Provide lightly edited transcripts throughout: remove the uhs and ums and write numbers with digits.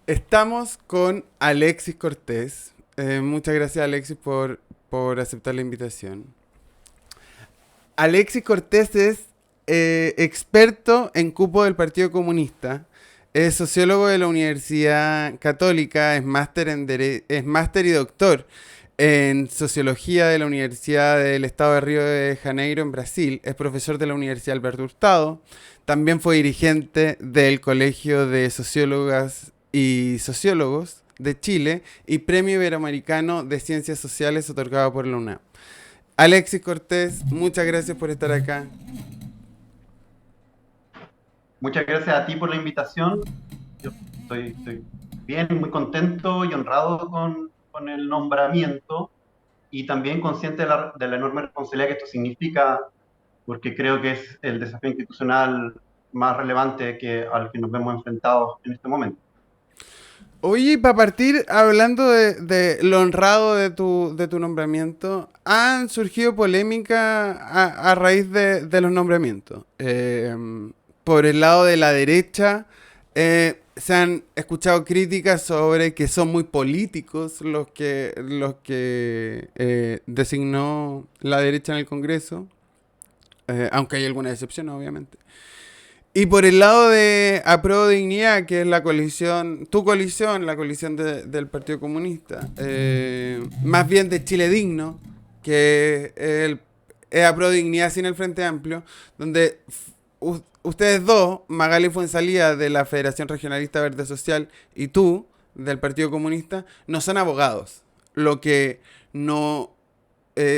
Estamos con Alexis Cortés. Muchas gracias, Alexis, por aceptar la invitación. Alexis Cortés es experto en cupo del Partido Comunista. Es sociólogo de la Universidad Católica, es máster y doctor en sociología de la Universidad del Estado de Río de Janeiro en Brasil. Es profesor de la Universidad Alberto Hurtado. También fue dirigente del Colegio de Sociólogas y Sociólogos de Chile y Premio Iberoamericano de Ciencias Sociales otorgado por la UNAM. Alexis Cortés, muchas gracias por estar acá. Muchas gracias a ti por la invitación. Yo estoy bien, muy contento y honrado con el nombramiento y también consciente de la enorme responsabilidad que esto significa, porque creo que es el desafío institucional más relevante al que nos vemos enfrentados en este momento. Oye, para partir, hablando de lo honrado de tu nombramiento, han surgido polémicas a raíz de los nombramientos. Por el lado de la derecha, se han escuchado críticas sobre que son muy políticos los que designó la derecha en el Congreso, aunque hay alguna excepción, obviamente. Y por el lado de Apruebo Dignidad, que es la coalición, tu coalición, la coalición del Partido Comunista, más bien de Chile Digno, que es Apruebo Dignidad sin el Frente Amplio, donde ustedes dos, Magali Fuenzalía de la Federación Regionalista Verde Social y tú, del Partido Comunista, no son abogados. Lo que no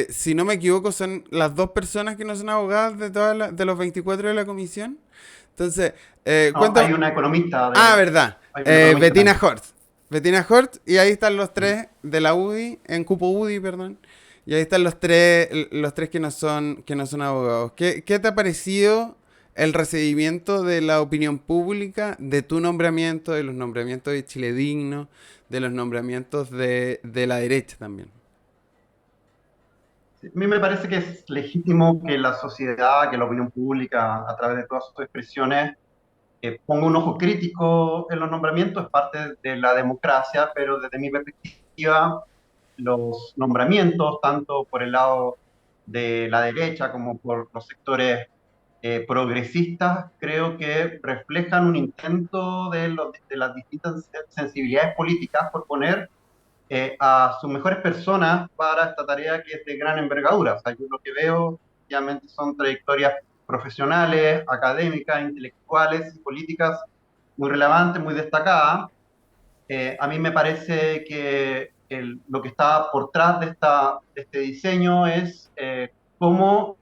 si no me equivoco, son las dos personas que no son abogadas de los 24 de la comisión. Entonces, No, cuéntame. Ah, verdad. hay una economista Bettina también. Hort. Bettina Hort, y ahí están los tres de la UDI, en Cupo UDI, perdón. Y ahí están los tres que no son abogados. ¿Qué te ha parecido el recibimiento de la opinión pública de tu nombramiento, de los nombramientos de Chile Digno, de los nombramientos de la derecha también? Sí, a mí me parece que es legítimo que la sociedad, que la opinión pública, a través de todas sus expresiones, ponga un ojo crítico en los nombramientos, es parte de la democracia, pero desde mi perspectiva, los nombramientos, tanto por el lado de la derecha como por los sectores progresistas, creo que reflejan un intento de las distintas sensibilidades políticas por poner a sus mejores personas para esta tarea que es de gran envergadura. O sea, yo lo que veo, obviamente, son trayectorias profesionales, académicas, intelectuales y políticas muy relevantes, muy destacadas. A mí me parece que lo que está por detrás de este diseño es cómo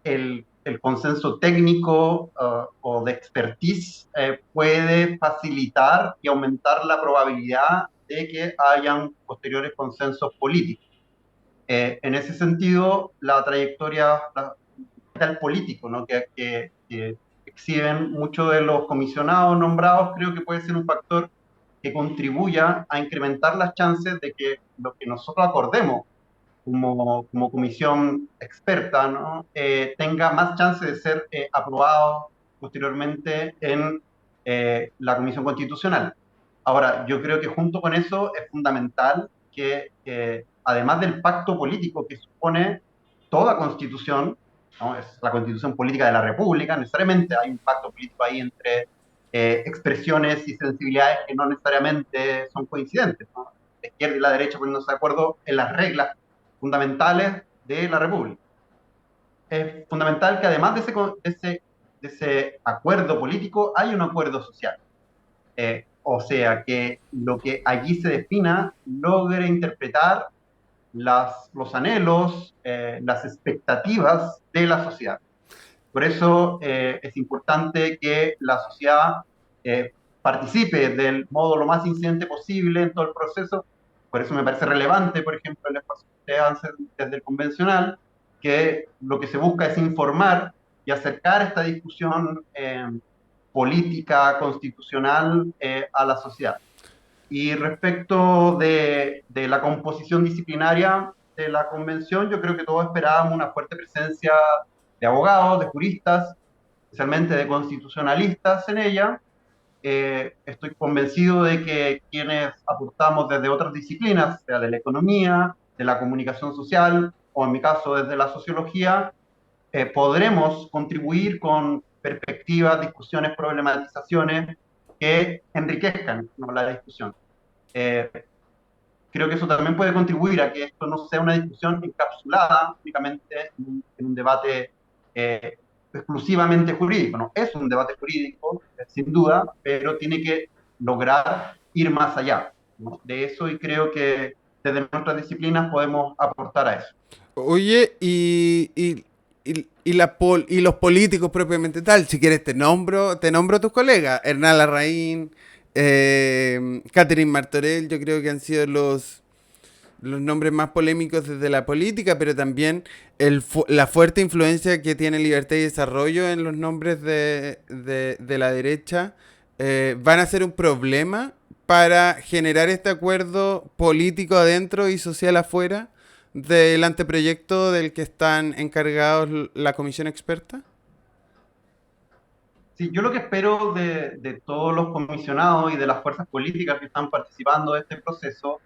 el consenso técnico o de expertise puede facilitar y aumentar la probabilidad de que hayan posteriores consensos políticos. En ese sentido, la trayectoria del político, ¿no? Que exhiben muchos de los comisionados nombrados, creo que puede ser un factor que contribuya a incrementar las chances de que lo que nosotros acordemos como comisión experta, ¿no? Tenga más chance de ser aprobado posteriormente en la Comisión Constitucional. Ahora, yo creo que junto con eso es fundamental que, además del pacto político que supone toda constitución, ¿no? Es la constitución política de la República, necesariamente hay un pacto político ahí entre expresiones y sensibilidades que no necesariamente son coincidentes, ¿no? La izquierda y la derecha poniéndose de acuerdo en las reglas fundamentales de la República. Es fundamental que además de ese acuerdo político hay un acuerdo social. O sea, que lo que allí se defina logre interpretar los anhelos, las expectativas de la sociedad. Por eso es importante que la sociedad participe del modo lo más incidente posible en todo el proceso. Por eso me parece relevante, por ejemplo, el esfuerzo que ustedes hacen desde el convencional, que lo que se busca es informar y acercar esta discusión política, constitucional a la sociedad. Y respecto de la composición disciplinaria de la convención, yo creo que todos esperábamos una fuerte presencia de abogados, de juristas, especialmente de constitucionalistas en ella, estoy convencido de que quienes aportamos desde otras disciplinas, sea de la economía, de la comunicación social o en mi caso desde la sociología, podremos contribuir con perspectivas, discusiones, problematizaciones que enriquezcan, ¿no?, la discusión. Eh, Creo que eso también puede contribuir a que esto no sea una discusión encapsulada únicamente en un debate exclusivamente jurídico. No, es un debate jurídico, sin duda, pero tiene que lograr ir más allá, ¿no?, de eso, y creo que desde nuestras disciplinas podemos aportar a eso. Oye, y los políticos propiamente tal, si quieres te nombro a tus colegas, Hernán Larraín, Catherine Martorell, yo creo que han sido los nombres más polémicos desde la política, pero también la fuerte influencia que tiene Libertad y Desarrollo en los nombres de la derecha van a ser un problema para generar este acuerdo político adentro y social afuera del anteproyecto del que están encargados la comisión experta. Sí, yo lo que espero de todos los comisionados y de las fuerzas políticas que están participando de este proceso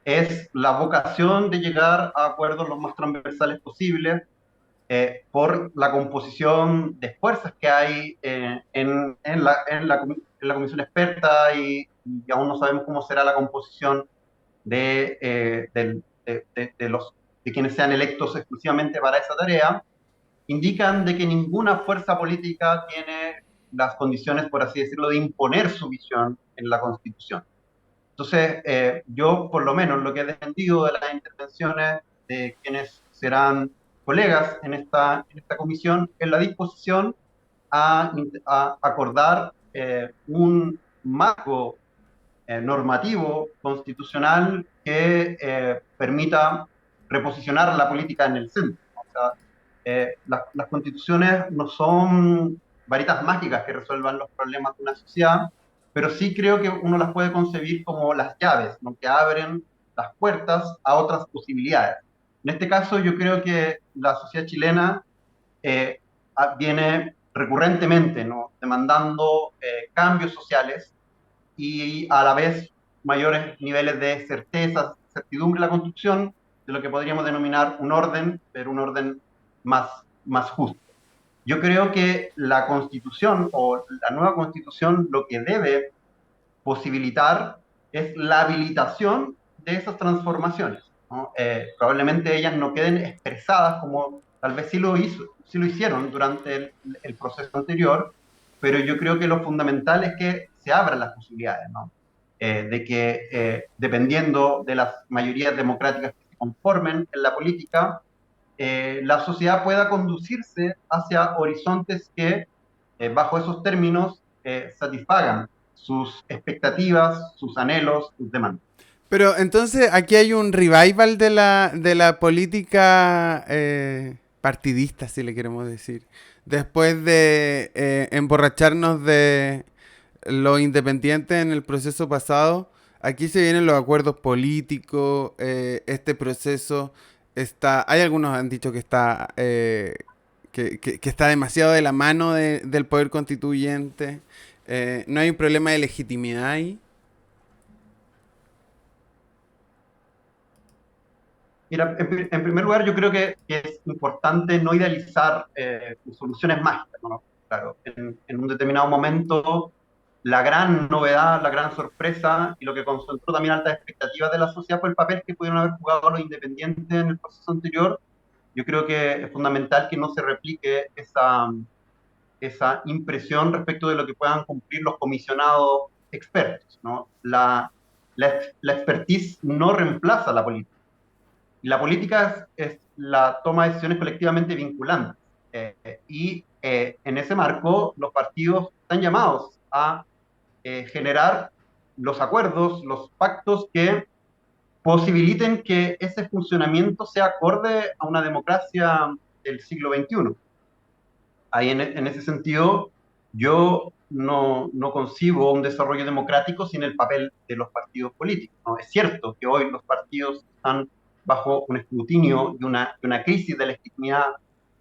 es la vocación de llegar a acuerdos lo más transversales posibles, por la composición de fuerzas que hay en la comisión experta, y aún no sabemos cómo será la composición de quienes sean electos exclusivamente para esa tarea. Indican de que ninguna fuerza política tiene las condiciones, por así decirlo, de imponer su visión en la Constitución. Entonces, yo por lo menos lo que he defendido de las intervenciones de quienes serán colegas en esta comisión es la disposición a acordar un marco normativo constitucional que permita reposicionar la política en el centro. O sea, las constituciones no son varitas mágicas que resuelvan los problemas de una sociedad, pero sí creo que uno las puede concebir como las llaves, ¿no?, que abren las puertas a otras posibilidades. En este caso, yo creo que la sociedad chilena eh, viene recurrentemente, ¿no?, demandando cambios sociales y a la vez mayores niveles de certeza, certidumbre en la construcción de lo que podríamos denominar un orden, pero un orden más justo. Yo creo que la constitución o la nueva constitución lo que debe posibilitar es la habilitación de esas transformaciones, ¿no? Probablemente ellas no queden expresadas como tal vez sí lo hicieron durante el proceso anterior, pero yo creo que lo fundamental es que se abran las posibilidades, ¿no? De que dependiendo de las mayorías democráticas que se conformen en la política, la sociedad pueda conducirse hacia horizontes que, bajo esos términos, satisfagan sus expectativas, sus anhelos, sus demandas. Pero entonces aquí hay un revival de la política partidista, si le queremos decir. Después de emborracharnos de los independientes en el proceso pasado, aquí se vienen los acuerdos políticos, este proceso está, hay algunos han dicho que está, que está demasiado de la mano del poder constituyente, no hay un problema de legitimidad ahí. Mira, en primer lugar, yo creo que es importante no idealizar soluciones mágicas, ¿no? Claro, en un determinado momento, la gran novedad, la gran sorpresa y lo que concentró también altas expectativas de la sociedad fue el papel que pudieron haber jugado los independientes en el proceso anterior. Yo creo que es fundamental que no se replique esa impresión respecto de lo que puedan cumplir los comisionados expertos, ¿no? La expertise no reemplaza la política. Y la política es la toma de decisiones colectivamente vinculantes. En ese marco, los partidos están llamados a generar los acuerdos, los pactos que posibiliten que ese funcionamiento sea acorde a una democracia del siglo XXI. Ahí en ese sentido, yo no concibo un desarrollo democrático sin el papel de los partidos políticos, ¿no? Es cierto que hoy los partidos están bajo un escrutinio y una crisis de legitimidad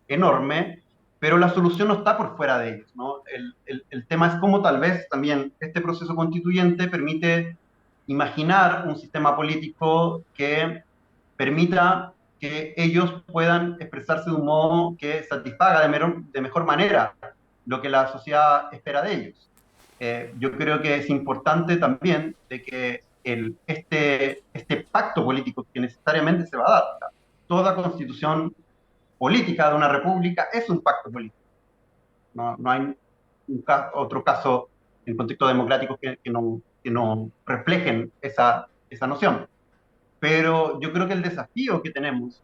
enorme, pero la solución no está por fuera de ellos, ¿no? El tema es cómo tal vez también este proceso constituyente permite imaginar un sistema político que permita que ellos puedan expresarse de un modo que satisfaga de mejor manera lo que la sociedad espera de ellos. Yo creo que es importante también de que este pacto político que necesariamente se va a dar, o sea, toda constitución política de una república es un pacto político. No hay otro caso en contexto democrático que no reflejen esa noción. Pero yo creo que el desafío que tenemos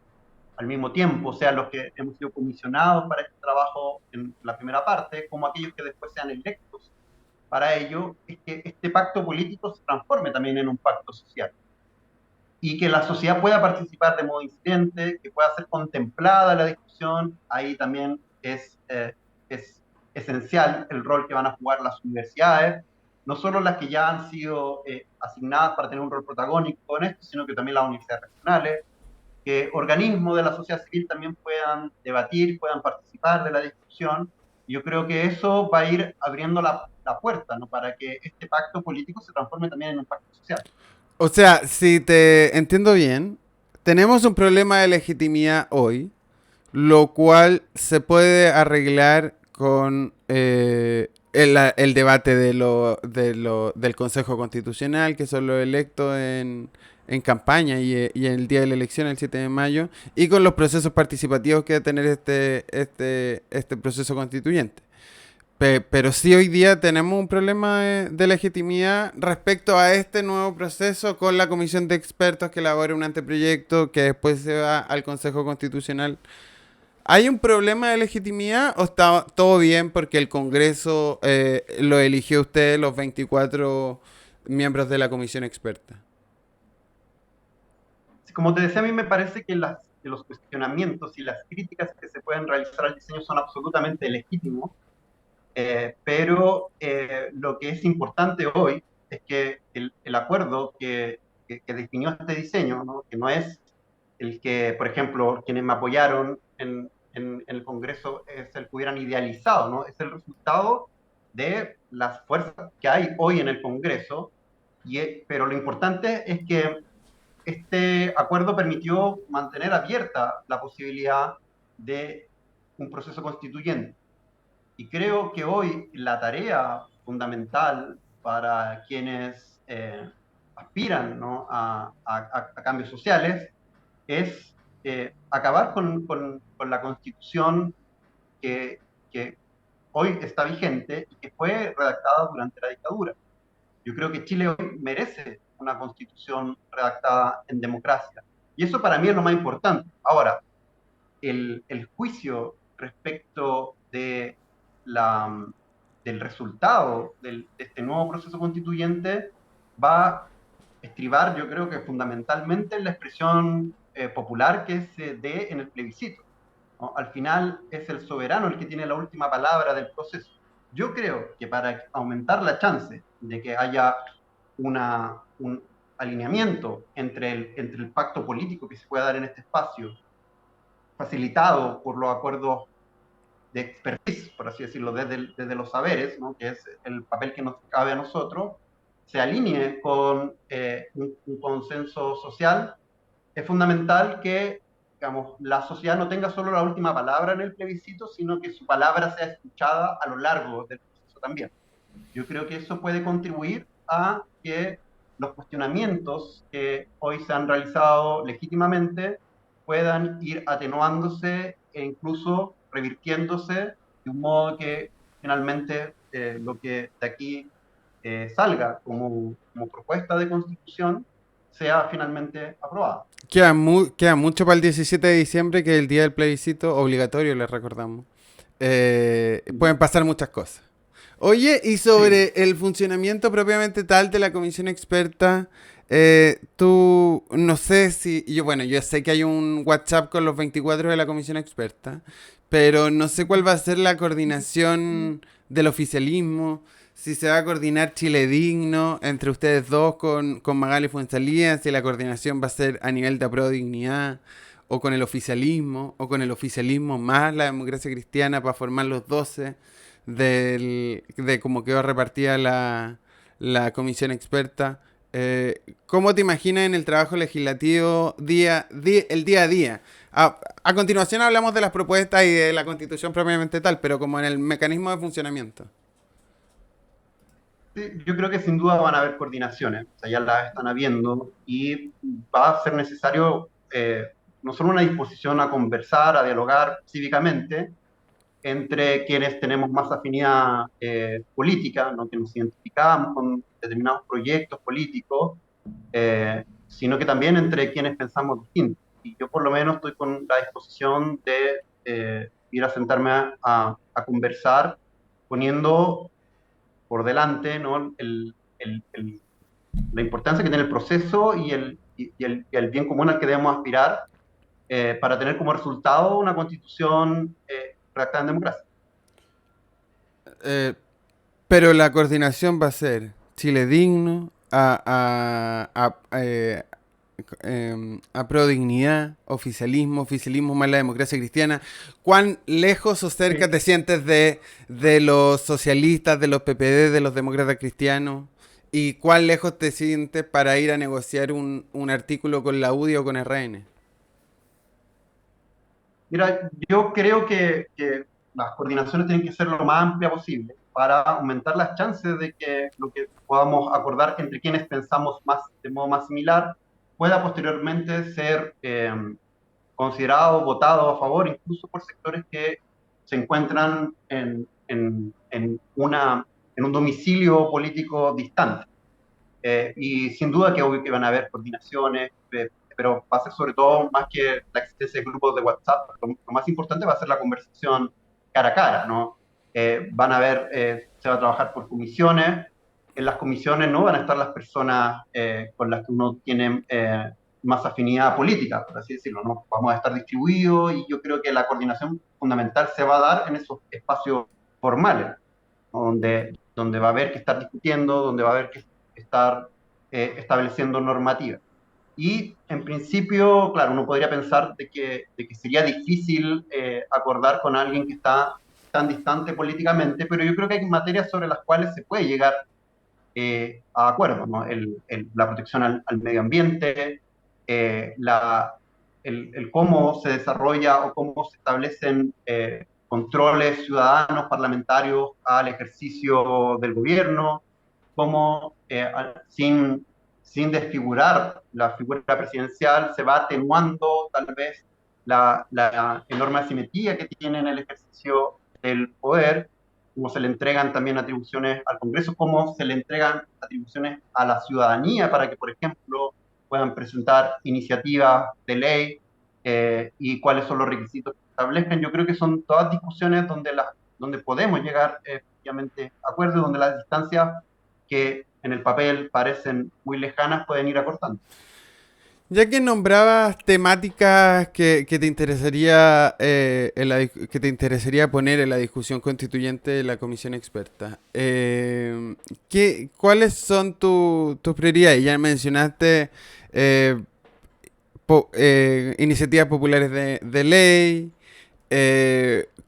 al mismo tiempo, sea los que hemos sido comisionados para este trabajo en la primera parte, como aquellos que después sean electos para ello, es que este pacto político se transforme también en un pacto social y que la sociedad pueda participar de modo incidente, que pueda ser contemplada la discusión. Ahí también es esencial el rol que van a jugar las universidades, no solo las que ya han sido asignadas para tener un rol protagónico en esto, sino que también las universidades regionales, que organismos de la sociedad civil también puedan debatir, puedan participar de la discusión. Y yo creo que eso va a ir abriendo la puerta, ¿no? Para que este pacto político se transforme también en un pacto social. O sea, si te entiendo bien, tenemos un problema de legitimidad hoy, lo cual se puede arreglar con el debate del Consejo Constitucional, que son los electos en campaña y el día de la elección, el 7 de mayo, y con los procesos participativos que va a tener este proceso constituyente. Pero sí hoy día tenemos un problema de legitimidad respecto a este nuevo proceso con la comisión de expertos que elabora un anteproyecto que después se va al Consejo Constitucional. ¿Hay un problema de legitimidad o está todo bien porque el Congreso lo eligió usted, los 24 miembros de la comisión experta? Como te decía, a mí me parece que los cuestionamientos y las críticas que se pueden realizar al diseño son absolutamente legítimos, pero lo que es importante hoy es que el acuerdo que definió este diseño, ¿no? Que no es el que, por ejemplo, quienes me apoyaron en el Congreso es el que hubieran idealizado, ¿no? Es el resultado de las fuerzas que hay hoy en el Congreso, pero lo importante es que este acuerdo permitió mantener abierta la posibilidad de un proceso constituyente. Y creo que hoy la tarea fundamental para quienes aspiran, ¿no? a cambios sociales es acabar con la constitución que, que hoy está vigente y que fue redactada durante la dictadura. Yo creo que Chile hoy merece una constitución redactada en democracia. Y eso para mí es lo más importante. Ahora, el juicio respecto la, del resultado de este nuevo proceso constituyente va a estribar, yo creo que fundamentalmente en la expresión popular que se dé en el plebiscito, ¿no? Al final es el soberano el que tiene la última palabra del proceso. Yo creo que para aumentar la chance de que haya un alineamiento entre el pacto político que se pueda dar en este espacio, facilitado por los acuerdos de expertise, por así decirlo, desde los saberes, ¿no? Que es el papel que nos cabe a nosotros, se alinee con un consenso social, es fundamental que, digamos, la sociedad no tenga solo la última palabra en el plebiscito, sino que su palabra sea escuchada a lo largo del proceso también. Yo creo que eso puede contribuir a que los cuestionamientos que hoy se han realizado legítimamente puedan ir atenuándose e incluso revirtiéndose de un modo que finalmente lo que de aquí salga como propuesta de constitución sea finalmente aprobada. Queda mucho para el 17 de diciembre, que es el día del plebiscito obligatorio, les recordamos. Pueden pasar muchas cosas. Oye, y sobre Sí. el funcionamiento propiamente tal de la comisión experta, tú, no sé si, bueno, yo sé que hay un WhatsApp con los 24 de la comisión experta, pero no sé cuál va a ser la coordinación del oficialismo, si se va a coordinar Chile Digno entre ustedes dos con Magali Fuenzalía, si la coordinación va a ser a nivel de Aprodignidad, o con el oficialismo, o con el oficialismo más la democracia cristiana para formar los 12 de cómo quedó repartida la comisión experta. ¿Cómo te imaginas en el trabajo legislativo el día a día? A continuación hablamos de las propuestas y de la constitución propiamente tal, pero como en el mecanismo de funcionamiento. Sí, yo creo que sin duda van a haber coordinaciones, o sea, ya las están habiendo y va a ser necesario no solo una disposición a conversar, a dialogar cívicamente entre quienes tenemos más afinidad política, ¿no? Que nos identificamos con determinados proyectos políticos, sino que también entre quienes pensamos distinto. Y yo por lo menos estoy con la disposición de ir a sentarme a conversar poniendo por delante, ¿no? La importancia que tiene el proceso y el bien común al que debemos aspirar para tener como resultado una constitución redactada en democracia. Eh, pero la coordinación va a ser Chile Digno, a Pro Dignidad, oficialismo más la democracia cristiana. ¿Cuán lejos o cerca Sí. te sientes de los socialistas, de los PPD, de los demócratas cristianos? ¿Y cuán lejos te sientes para ir a negociar un artículo con la UDI o con RN? Mira, yo creo que las coordinaciones tienen que ser lo más amplia posible para aumentar las chances de que lo que podamos acordar entre quienes pensamos más de modo más similar pueda posteriormente ser considerado, votado a favor, incluso por sectores que se encuentran en un domicilio político distante. Y sin duda que obvio que van a haber coordinaciones, pero va a ser sobre todo más que la existencia de grupos de WhatsApp, lo más importante va a ser la conversación cara a cara, ¿no? Van a haber, se va a trabajar por comisiones, en las comisiones no van a estar las personas con las que uno tiene más afinidad política, por así decirlo, ¿no? Vamos a estar distribuidos y yo creo que la coordinación fundamental se va a dar en esos espacios formales, ¿no? Donde va a haber que estar discutiendo, donde va a haber que estar estableciendo normativas. Y en principio, claro, uno podría pensar de que sería difícil acordar con alguien que está tan distante políticamente, pero yo creo que hay materias sobre las cuales se puede llegar a acuerdos, ¿no? La protección al medio ambiente, la, el cómo se desarrolla o cómo se establecen controles ciudadanos, parlamentarios al ejercicio del gobierno, cómo sin desfigurar la figura presidencial se va atenuando tal vez la enorme asimetría que tiene en el ejercicio del poder, cómo se le entregan también atribuciones al Congreso, cómo se le entregan atribuciones a la ciudadanía para que, por ejemplo, puedan presentar iniciativas de ley y cuáles son los requisitos que establezcan. Yo creo que son todas discusiones donde podemos llegar efectivamente a acuerdos, donde las distancias que en el papel parecen muy lejanas pueden ir acortando. Ya que nombrabas temáticas que te interesaría que te interesaría poner en la discusión constituyente de la comisión experta, ¿cuáles son tus prioridades? Ya mencionaste eh, iniciativas populares de ley,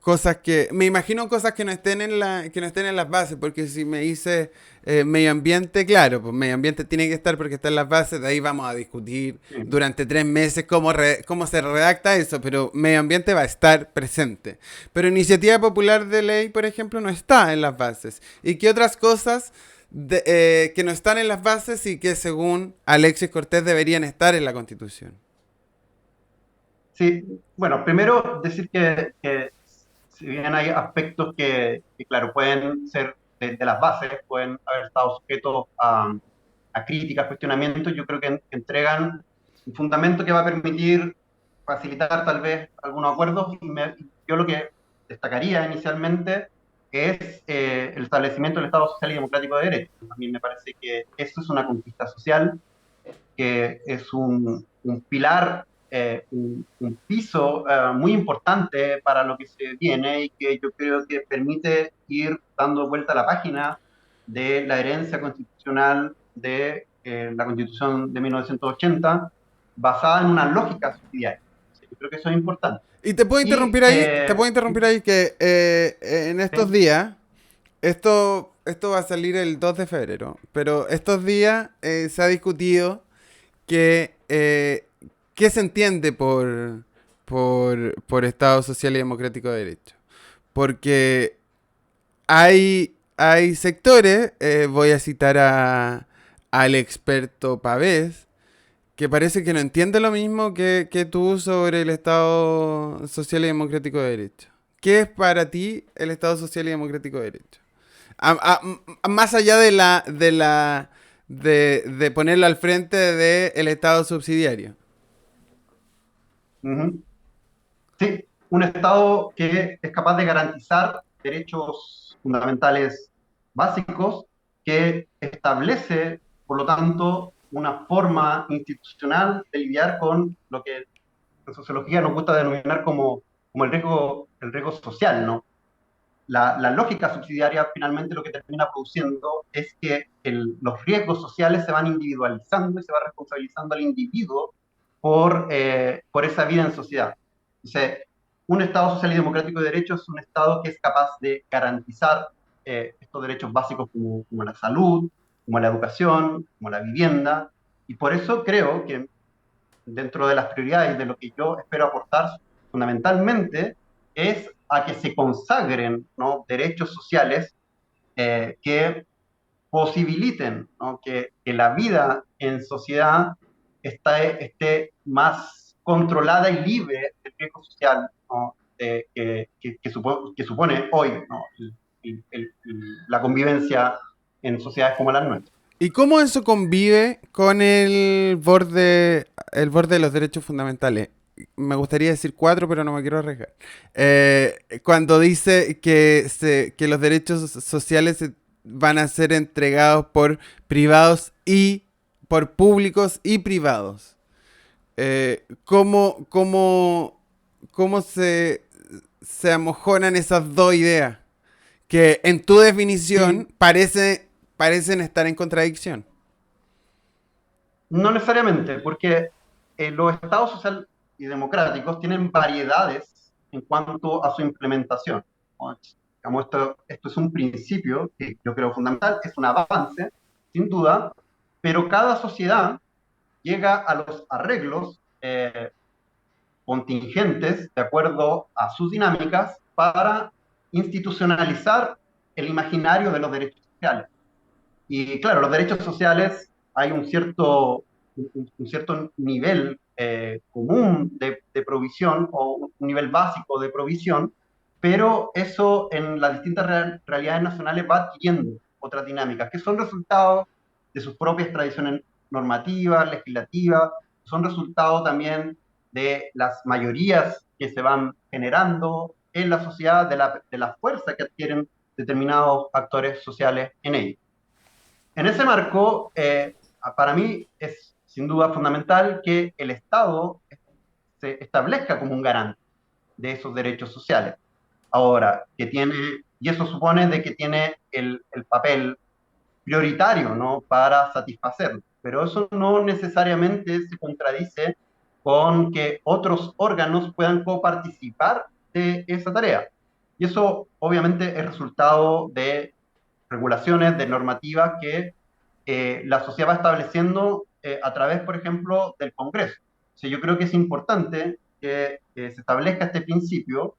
cosas que me imagino cosas que no estén que no estén en las bases, porque si me dice medio ambiente, claro, pues medio ambiente tiene que estar porque está en las bases. De ahí vamos a discutir Sí. durante 3 meses cómo se redacta eso, pero medio ambiente va a estar presente. Pero iniciativa popular de ley, por ejemplo, no está en las bases. ¿Y qué otras cosas que no están en las bases y que según Alexis Cortés deberían estar en la Constitución? Sí, bueno, primero decir que si bien hay aspectos claro, pueden ser de las bases, pueden haber estado sujetos a críticas, cuestionamientos, yo creo que entregan un fundamento que va a permitir facilitar tal vez algunos acuerdos. Yo lo que destacaría inicialmente es el establecimiento del Estado Social y Democrático de Derecho. A mí me parece que eso es una conquista social, que es un pilar, un piso muy importante para lo que se viene y que yo creo que permite ir dando vuelta a la página de la herencia constitucional de la Constitución de 1980, basada en una lógica subsidiaria. creo que eso es importante. Y Y, te puedo interrumpir ahí que en estos ¿sí? días, esto va a salir el 2 de febrero, pero estos días se ha discutido que qué se entiende por Estado Social y Democrático de Derecho. Porque hay sectores, voy a citar al experto Pavés, que parece que no entiende lo mismo que tú sobre el Estado Social y Democrático de Derecho. ¿Qué es para ti el Estado Social y Democrático de Derecho? Más allá de ponerlo al frente del Estado subsidiario. Ujú. Sí, un Estado que es capaz de garantizar derechos fundamentales básicos, que establece, por lo tanto, una forma institucional de lidiar con lo que en sociología nos gusta denominar como el riesgo social, ¿no? La lógica subsidiaria finalmente lo que termina produciendo es que los riesgos sociales se van individualizando y se va responsabilizando al individuo por esa vida en sociedad. Entonces, un Estado social y democrático de derechos es un Estado que es capaz de garantizar estos derechos básicos como la salud, como la educación, como la vivienda, y por eso creo que dentro de las prioridades de lo que yo espero aportar fundamentalmente es a que se consagren, ¿no?, derechos sociales que posibiliten, ¿no?, que la vida en sociedad esté más controlada y libre del riesgo social, ¿no?, que supone hoy, ¿no?, la convivencia en sociedades como las nuestras. ¿Y cómo eso convive con el borde de los derechos fundamentales? Me gustaría decir cuatro, pero no me quiero arriesgar. Cuando dice que los derechos sociales van a ser entregados por privados y por públicos y privados. ¿Cómo se amojonan esas dos ideas? Que en tu definición Sí, parecen estar en contradicción. no necesariamente, porque los estados social y democráticos tienen variedades en cuanto a su implementación, ¿no? Digamos, esto es un principio que yo creo fundamental, es un avance, sin duda, pero cada sociedad llega a los arreglos contingentes de acuerdo a sus dinámicas para institucionalizar el imaginario de los derechos sociales. Y claro, los derechos sociales hay un cierto nivel común de provisión o un nivel básico de provisión, pero eso en las distintas realidades nacionales va adquiriendo otras dinámicas que son resultado de sus propias tradiciones normativas, legislativas, son resultado también de las mayorías que se van generando en la sociedad, de la fuerza que adquieren determinados actores sociales en ella. En ese marco, para mí es sin duda fundamental que el Estado se establezca como un garante de esos derechos sociales. Ahora, y eso supone de que tiene el papel prioritario, ¿no?, para satisfacerlo, pero eso no necesariamente se contradice con que otros órganos puedan coparticipar de esa tarea. Y eso obviamente es resultado de regulaciones, de normativas que la sociedad va estableciendo a través, por ejemplo, del Congreso. O sea, yo creo que es importante que se establezca este principio,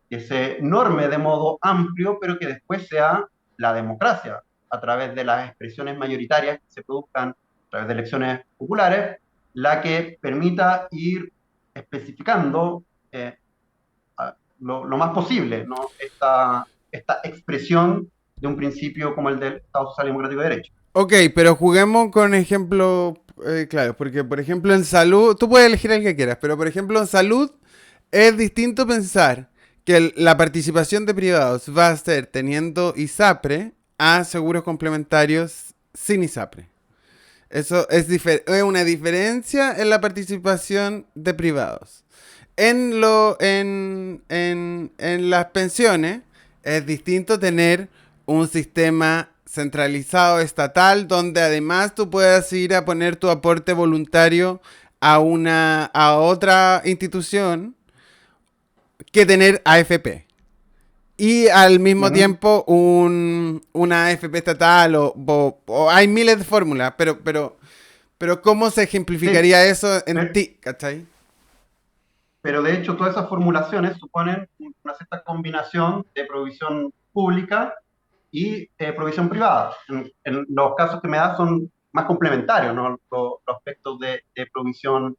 que se norme de modo amplio, pero que después sea la democracia, a través de las expresiones mayoritarias que se produzcan a través de elecciones populares, la que permita ir especificando lo más posible, ¿no?, esta expresión de un principio como el del Estado Social y Democrático de Derecho. Ok, pero juguemos con ejemplo, claro, porque por ejemplo en salud, tú puedes elegir el que quieras, pero por ejemplo en salud es distinto pensar que la participación de privados va a ser teniendo ISAPRE a seguros complementarios sin ISAPRE. Eso es una diferencia en la participación de privados. En las pensiones es distinto tener un sistema centralizado estatal donde además tú puedas ir a poner tu aporte voluntario a otra institución que tener AFP. Y al mismo Ujú. tiempo una AFP estatal o hay miles de fórmulas, pero ¿cómo se Sí, ejemplificaría eso en pe- ti? ¿Cachai? pero de hecho todas esas formulaciones suponen una cierta combinación de provisión pública y provisión privada. En los casos que me das son más complementarios, ¿no? Los aspectos de provisión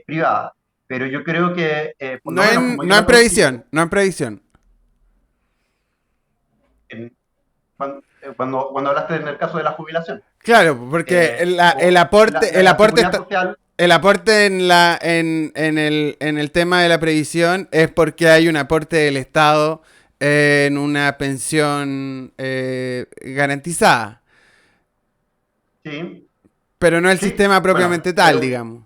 privada. Pero yo creo que, por lo menos como yo No en la concibo, previsión, no en previsión. en- cuando hablaste en el caso de la jubilación, Claro, porque como el la aporte seguridad está, social, el aporte en el tema de la previsión es porque hay un aporte del Estado en una pensión garantizada, sí, pero no el sí, sistema bueno, propiamente tal, digamos.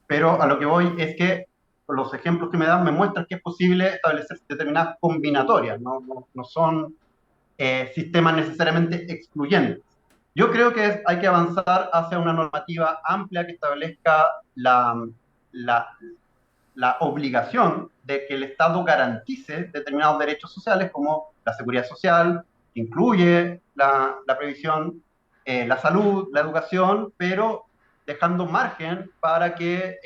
pero a lo que voy es que los ejemplos que me dan me muestran que es posible establecer determinadas combinatorias, no son sistemas necesariamente excluyentes. Yo creo que hay que avanzar hacia una normativa amplia que establezca la, la obligación de que el Estado garantice determinados derechos sociales como la seguridad social, que incluye la previsión, la salud, la educación, pero dejando margen para que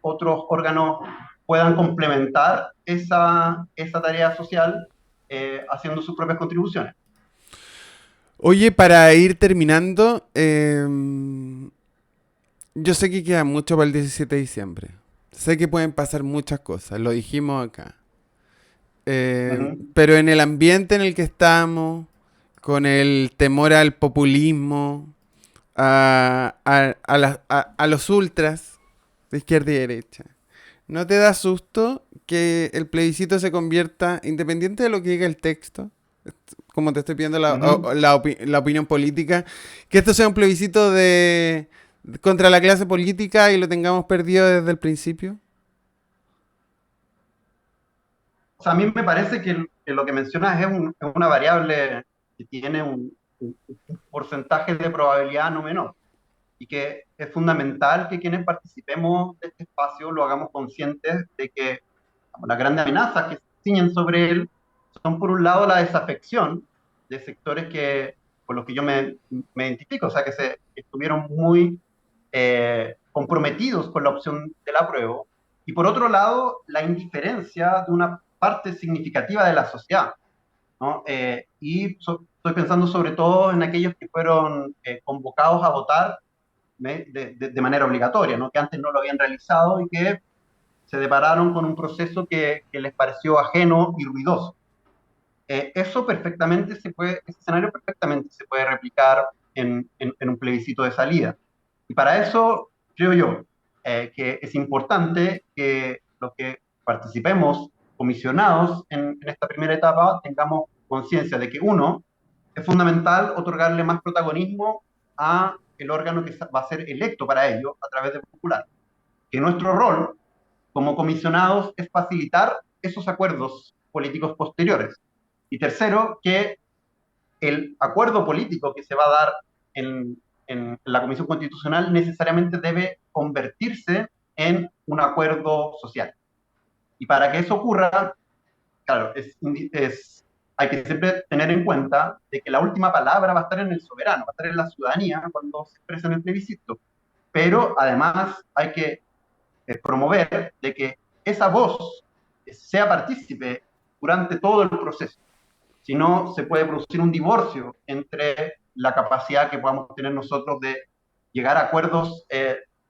otros órganos puedan complementar esa tarea social haciendo sus propias contribuciones. Oye, para ir terminando, yo sé que queda mucho para el 17 de diciembre. Sé que pueden pasar muchas cosas, lo dijimos acá. Ujú. Pero en el ambiente en el que estamos, con el temor al populismo, a los ultras de izquierda y derecha, ¿no te da susto que el plebiscito se convierta, independiente de lo que diga el texto, como te estoy pidiendo Ujú. la opinión política, que esto sea un plebiscito contra la clase política y lo tengamos perdido desde el principio? O sea, a mí me parece que lo que mencionas es una variable que tiene un porcentaje de probabilidad no menor y que es fundamental que quienes participemos de este espacio lo hagamos conscientes de que las grandes amenazas que se ciñen sobre él son, por un lado, la desafección de sectores con los que yo me identifico, o sea, que estuvieron muy comprometidos con la opción del apruebo, y por otro lado, la indiferencia de una parte significativa de la sociedad, ¿no? Estoy pensando sobre todo en aquellos que fueron convocados a votar de manera obligatoria, ¿no? Que antes no lo habían realizado y que se depararon con un proceso que les pareció ajeno y ruidoso. Ese escenario perfectamente se puede replicar en un plebiscito de salida. Y para eso, creo yo, que es importante que los que participemos comisionados en esta primera etapa tengamos conciencia de que, uno, es fundamental otorgarle más protagonismo a el órgano que va a ser electo para ello a través de popular. Que nuestro rol como comisionados es facilitar esos acuerdos políticos posteriores. Y tercero, que el acuerdo político que se va a dar en la Comisión Constitucional necesariamente debe convertirse en un acuerdo social. Y para que eso ocurra, claro, hay que siempre tener en cuenta de que la última palabra va a estar en el soberano, va a estar en la ciudadanía cuando se expresa en el plebiscito. Pero además hay que promover de que esa voz sea partícipe durante todo el proceso. Si no, se puede producir un divorcio entre la capacidad que podamos tener nosotros de llegar a acuerdos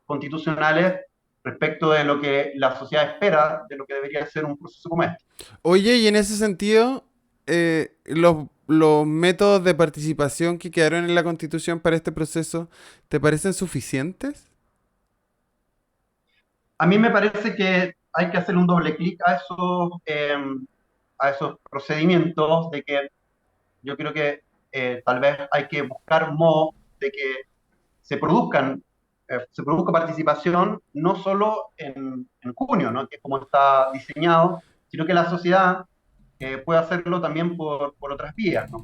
constitucionales respecto de lo que la sociedad espera de lo que debería ser un proceso como este. Oye, y en ese sentido, los métodos de participación que quedaron en la Constitución para este proceso, ¿te parecen suficientes? A mí me parece que hay que hacer un doble clic a esos procedimientos, de que yo creo que tal vez hay que buscar modos de que se produzca participación no solo en junio, ¿no? Que es como está diseñado, sino que la sociedad puede hacerlo también por otras vías, ¿no?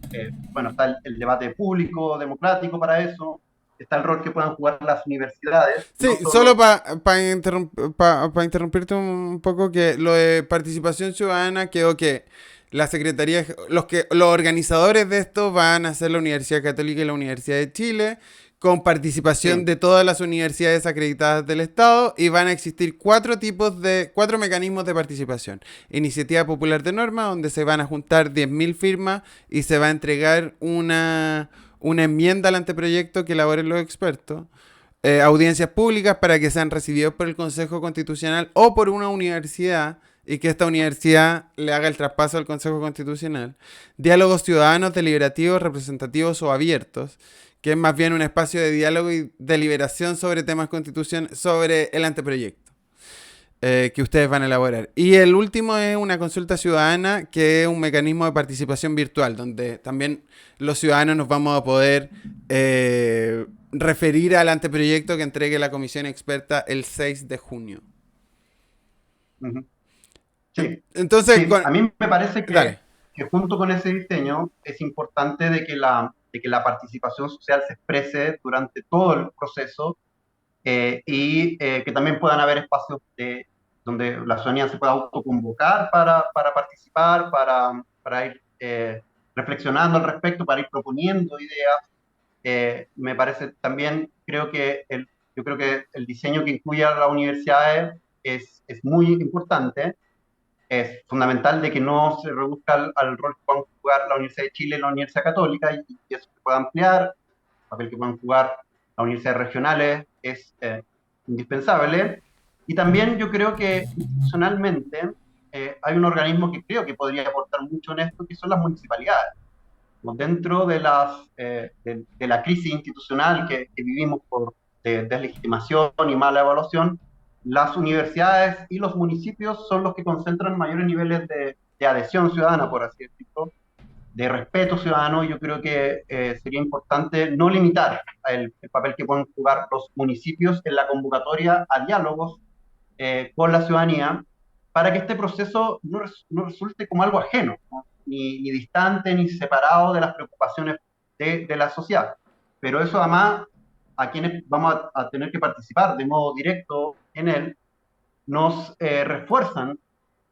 Bueno, está el debate público, democrático para eso, está el rol que puedan jugar las universidades, no Sí, solo solo. para interrumpirte un poco, que lo de participación ciudadana quedó que la Secretaría, los organizadores de esto van a ser la Universidad Católica y la Universidad de Chile, con participación Sí, de todas las universidades acreditadas del Estado, y van a existir cuatro mecanismos de participación. Iniciativa Popular de Norma, donde se van a juntar 10.000 firmas y se va a entregar una enmienda al anteproyecto que elaboren los expertos. Audiencias públicas para que sean recibidos por el Consejo Constitucional o por una universidad y que esta universidad le haga el traspaso al Consejo Constitucional. Diálogos ciudadanos, deliberativos, representativos o abiertos, que es más bien un espacio de diálogo y deliberación sobre temas constitucionales, sobre el anteproyecto que ustedes van a elaborar. Y el último es una consulta ciudadana, que es un mecanismo de participación virtual, donde también los ciudadanos nos vamos a poder referir al anteproyecto que entregue la comisión experta el 6 de junio. ujú, sí, Entonces, sí. A mí me parece dale. que junto con ese diseño es importante de que la participación social se exprese durante todo el proceso, y que también puedan haber espacios donde la ciudadanía se pueda autoconvocar para participar, para ir reflexionando al respecto, para ir proponiendo ideas. Me parece también, yo creo que el diseño que incluye a las universidades es muy importante. Es fundamental de que no se reduzca al rol que puedan jugar la Universidad de Chile y la Universidad Católica, y eso se pueda ampliar. El papel que puedan jugar las universidades regionales es indispensable. Y también yo creo que institucionalmente hay un organismo que creo que podría aportar mucho en esto, que son las municipalidades. Dentro de la crisis institucional que vivimos por deslegitimación y mala evaluación, las universidades y los municipios son los que concentran mayores niveles de adhesión ciudadana, por así decirlo, de respeto ciudadano. Yo creo que sería importante no limitar el papel que pueden jugar los municipios en la convocatoria a diálogos con la ciudadanía, para que este proceso no resulte como algo ajeno, ¿no? Ni distante, ni separado de las preocupaciones de la sociedad. Pero eso además, a quienes vamos a tener que participar de modo directo en él, nos refuerzan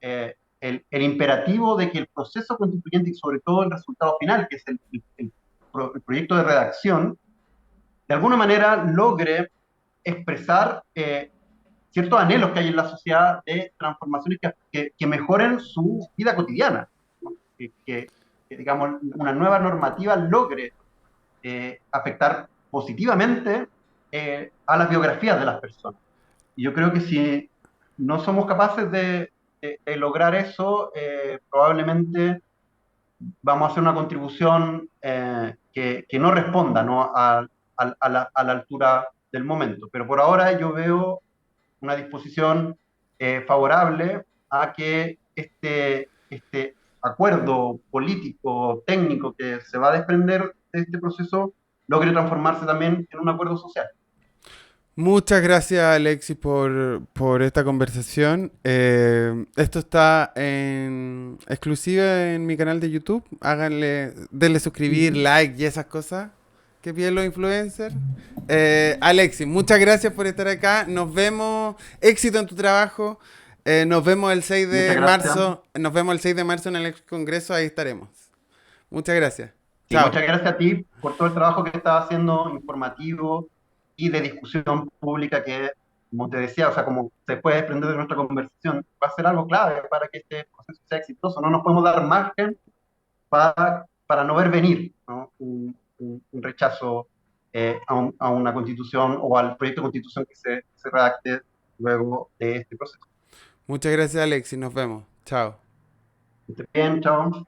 el imperativo de que el proceso constituyente y sobre todo el resultado final, que es el proyecto de redacción, de alguna manera logre expresar ciertos anhelos que hay en la sociedad de transformaciones que mejoren su vida cotidiana, ¿no? Digamos, una nueva normativa logre afectar positivamente a las biografías de las personas. Y yo creo que si no somos capaces de lograr eso, probablemente vamos a hacer una contribución que no responda, ¿no? A la altura del momento. Pero por ahora yo veo una disposición favorable a que este acuerdo político, técnico que se va a desprender de este proceso logre transformarse también en un acuerdo social. Muchas gracias, Alexis, por esta conversación. Esto está en exclusiva en mi canal de YouTube. Háganle, denle suscribir, Ujú. like y esas cosas que piden los influencers. Alexis, muchas gracias por estar acá. Nos vemos. Éxito en tu trabajo. Nos vemos el 6 Muchas de gracias. marzo. Nos vemos el 6 de marzo en el Congreso. Ahí estaremos. Muchas gracias. Sí, Chao. muchas gracias a ti por todo el trabajo que estás haciendo, informativo y de discusión pública, que, como te decía, o sea, como se puede desprender de nuestra conversación, va a ser algo clave para que este proceso sea exitoso. No nos podemos dar margen para no ver venir, ¿no? Un rechazo a una constitución o al proyecto de constitución que se redacte luego de este proceso. Muchas gracias, Alexis. Nos vemos. Chao. Que esté bien, chao.